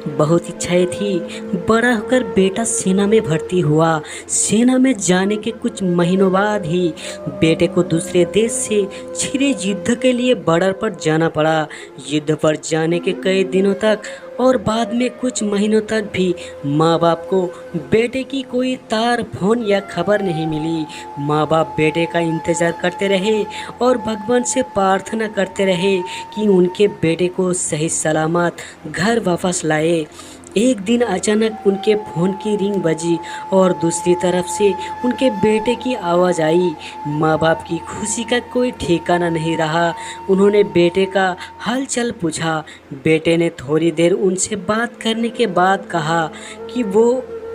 बहुत इच्छाएं थी। बड़ा होकर बेटा सेना में भर्ती हुआ। सेना में जाने के कुछ महीनों बाद ही बेटे को दूसरे देश से छिड़े युद्ध के लिए बॉर्डर पर जाना पड़ा। युद्ध पर जाने के कई दिनों तक और बाद में कुछ महीनों तक भी माँ बाप को बेटे की कोई तार फोन या खबर नहीं मिली। माँ बाप बेटे का इंतज़ार करते रहे और भगवान से प्रार्थना करते रहे कि उनके बेटे को सही सलामत घर वापस लाए। एक दिन अचानक उनके फ़ोन की रिंग बजी और दूसरी तरफ से उनके बेटे की आवाज़ आई। माँ बाप की खुशी का कोई ठिकाना नहीं रहा। उन्होंने बेटे का हालचाल पूछा। बेटे ने थोड़ी देर उनसे बात करने के बाद कहा कि वो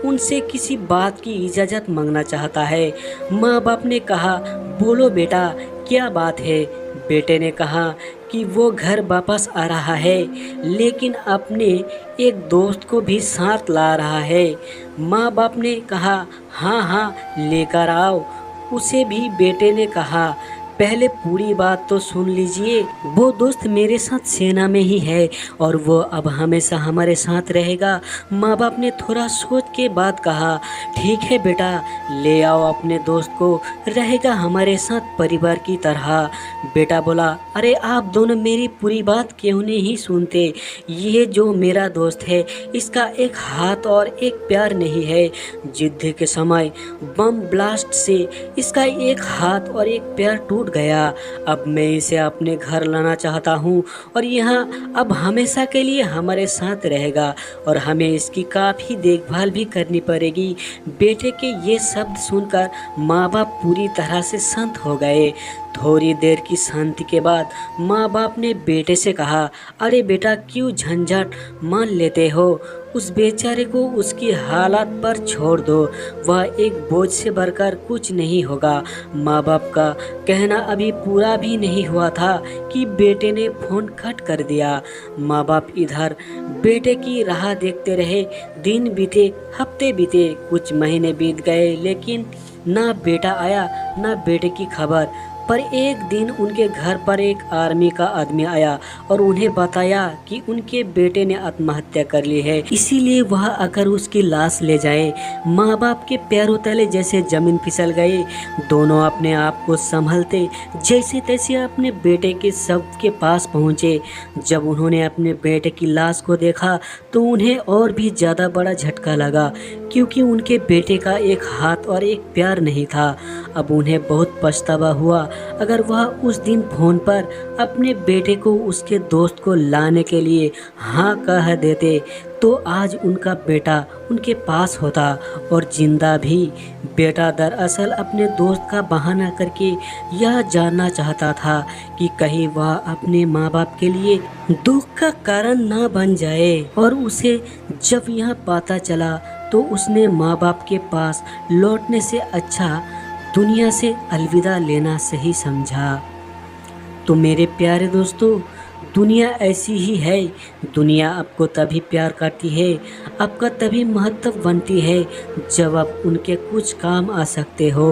उनसे किसी बात की इजाज़त मांगना चाहता है। माँ बाप ने कहा, बोलो बेटा, क्या बात है। बेटे ने कहा कि वो घर वापस आ रहा है, लेकिन अपने एक दोस्त को भी साथ ला रहा है। माँ बाप ने कहा, हाँ हाँ, लेकर आओ उसे भी। बेटे ने कहा, पहले पूरी बात तो सुन लीजिए। वो दोस्त मेरे साथ सेना में ही है और वो अब हमेशा हमारे साथ रहेगा। माँ बाप ने थोड़ा सोच के बाद कहा, ठीक है बेटा, ले आओ अपने दोस्त को, रहेगा हमारे साथ परिवार की तरह। बेटा बोला, अरे आप दोनों मेरी पूरी बात क्यों नहीं सुनते। ये जो मेरा दोस्त है, इसका एक हाथ और एक पैर नहीं है। युद्ध के समय बम ब्लास्ट से इसका एक हाथ और एक पैर टूट गया। अब मैं इसे अपने घर लाना चाहता हूँ और यहाँ अब हमेशा के लिए हमारे साथ रहेगा और हमें इसकी काफ़ी देखभाल भी करनी पड़ेगी। बेटे के ये शब्द सुनकर माँ बाप पूरी तरह से शांत हो गए। थोड़ी देर की शांति के बाद माँ बाप ने बेटे से कहा, अरे बेटा, क्यों झंझट मान लेते हो। उस बेचारे को उसकी हालात पर छोड़ दो, वह एक बोझ से बढ़कर कुछ नहीं होगा। माँ बाप का कहना अभी पूरा भी नहीं हुआ था कि बेटे ने फ़ोन कट कर दिया। माँ बाप इधर बेटे की राह देखते रहे। दिन बीते, हफ्ते बीते, कुछ महीने बीत गए, लेकिन ना बेटा आया ना बेटे की खबर। पर एक दिन उनके घर पर एक आर्मी का आदमी आया और उन्हें बताया कि उनके बेटे ने आत्महत्या कर ली है, इसीलिए वह आकर उसकी लाश ले जाए। माँ बाप के पैरों तले जैसे जमीन फिसल गई। दोनों अपने आप को संभलते जैसे तैसे अपने बेटे के शव के पास पहुँचे। जब उन्होंने अपने बेटे की लाश को देखा तो उन्हें और भी ज़्यादा बड़ा झटका लगा, क्योंकि उनके बेटे का एक हाथ और एक पैर नहीं था। अब उन्हें बहुत पछतावा हुआ। अगर वह उस दिन फ़ोन पर अपने बेटे को उसके दोस्त को लाने के लिए हाँ कह देते तो आज उनका बेटा उनके पास होता और जिंदा भी। बेटा दरअसल अपने दोस्त का बहाना करके यह जानना चाहता था कि कहीं वह अपने माँ बाप के लिए दुख का कारण ना बन जाए, और उसे जब यह पता चला तो उसने माँ बाप के पास लौटने से अच्छा दुनिया से अलविदा लेना सही समझा। तो मेरे प्यारे दोस्तों, दुनिया ऐसी ही है। दुनिया आपको तभी प्यार करती है, आपका तभी महत्व बनती है जब आप उनके कुछ काम आ सकते हो।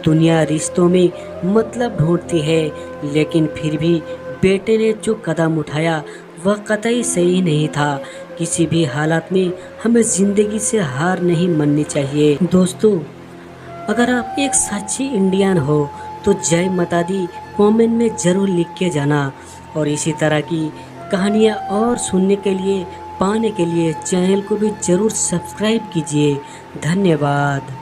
दुनिया रिश्तों में मतलब ढूंढती है, लेकिन फिर भी बेटे ने जो कदम उठाया वह कतई सही नहीं था। किसी भी हालत में हमें ज़िंदगी से हार नहीं माननी चाहिए। दोस्तों, अगर आप एक सच्ची इंडियन हो तो जय माता दी कमेंट में ज़रूर लिख के जाना, और इसी तरह की कहानियाँ और सुनने के लिए, पाने के लिए चैनल को भी ज़रूर सब्सक्राइब कीजिए। धन्यवाद।